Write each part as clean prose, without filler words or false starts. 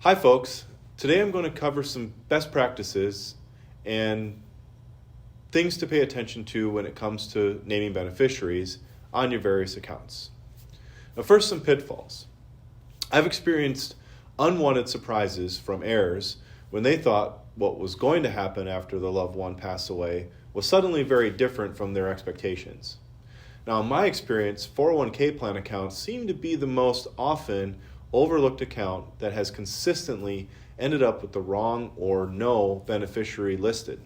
Hi folks, today I'm going to cover some best practices and things to pay attention to when it comes to naming beneficiaries on your various accounts. Now first, some pitfalls. I've experienced unwanted surprises from heirs when they thought what was going to happen after the loved one passed away was suddenly very different from their expectations. Now in my experience, 401k plan accounts seem to be the most often overlooked account that has consistently ended up with the wrong or no beneficiary listed.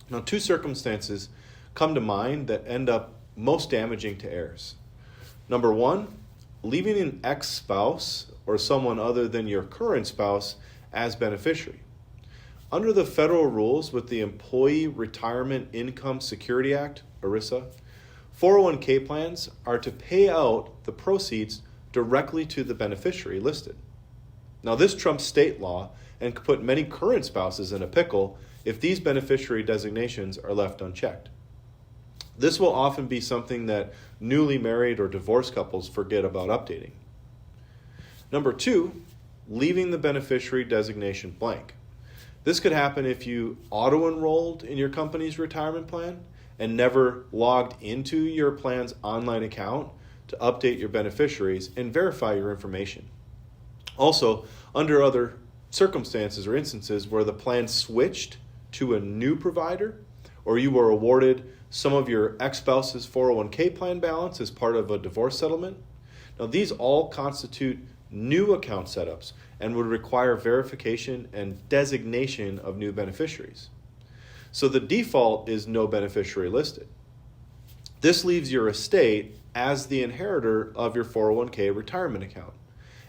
Now, two circumstances come to mind that end up most damaging to heirs. Number one, leaving an ex-spouse or someone other than your current spouse as beneficiary. Under the federal rules with the Employee Retirement Income Security Act, ERISA, 401k plans are to pay out the proceeds directly to the beneficiary listed. Now this trumps state law and could put many current spouses in a pickle if these beneficiary designations are left unchecked. This will often be something that newly married or divorced couples forget about updating. Number two, leaving the beneficiary designation blank. This could happen if you auto-enrolled in your company's retirement plan and never logged into your plan's online account to update your beneficiaries and verify your information. Also, under other circumstances or instances where the plan switched to a new provider, or you were awarded some of your ex-spouse's 401k plan balance as part of a divorce settlement. Now, these all constitute new account setups and would require verification and designation of new beneficiaries. So the default is no beneficiary listed. This leaves your estate as the inheritor of your 401k retirement account.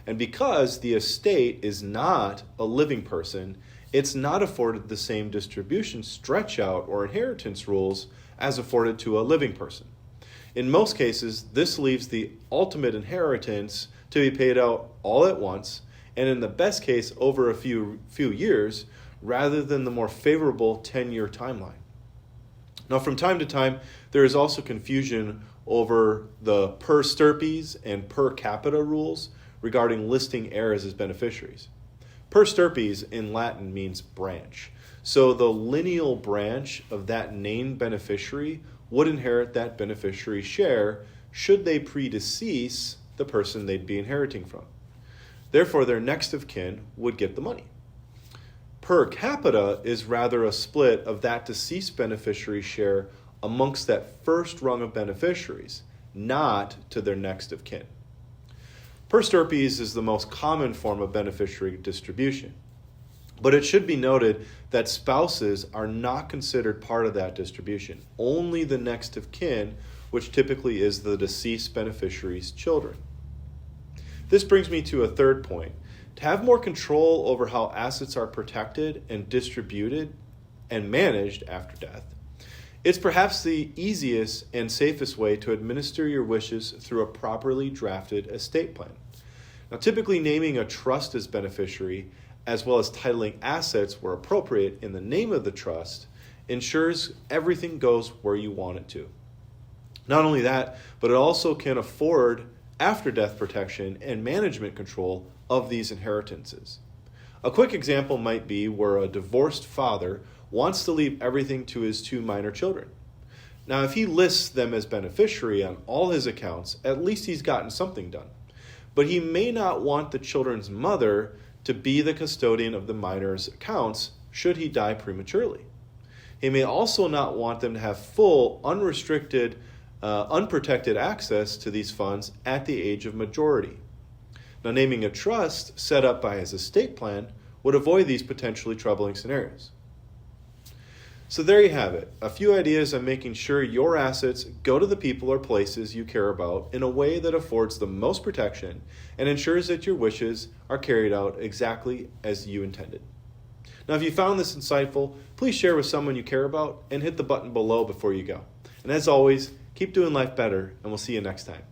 And because the estate is not a living person, it's not afforded the same distribution stretch out or inheritance rules as afforded to a living person. In most cases, this leaves the ultimate inheritance to be paid out all at once, and in the best case over a few years, rather than the more favorable 10-year timeline. Now, from time to time, there is also confusion over the per stirpes and per capita rules regarding listing heirs as beneficiaries. Per stirpes in Latin means branch. So the lineal branch of that named beneficiary would inherit that beneficiary's share should they predecease the person they'd be inheriting from. Therefore, their next of kin would get the money. Per capita is rather a split of that deceased beneficiary's share amongst that first rung of beneficiaries, not to their next of kin. Per stirpes is the most common form of beneficiary distribution, but it should be noted that spouses are not considered part of that distribution, only the next of kin, which typically is the deceased beneficiary's children. This brings me to a third point. To have more control over how assets are protected and distributed and managed after death, it's perhaps the easiest and safest way to administer your wishes through a properly drafted estate plan. Now, typically naming a trust as beneficiary, as well as titling assets where appropriate in the name of the trust, ensures everything goes where you want it to. Not only that, but it also can afford after-death protection and management control of these inheritances. A quick example might be where a divorced father wants to leave everything to his two minor children. Now, if he lists them as beneficiary on all his accounts, at least he's gotten something done. But he may not want the children's mother to be the custodian of the minor's accounts should he die prematurely. He may also not want them to have full, unrestricted, unprotected access to these funds at the age of majority. Now, naming a trust set up by his estate plan would avoid these potentially troubling scenarios. So there you have it, a few ideas on making sure your assets go to the people or places you care about in a way that affords the most protection and ensures that your wishes are carried out exactly as you intended. Now, if you found this insightful, please share with someone you care about and hit the button below before you go. And as always, keep doing life better, and we'll see you next time.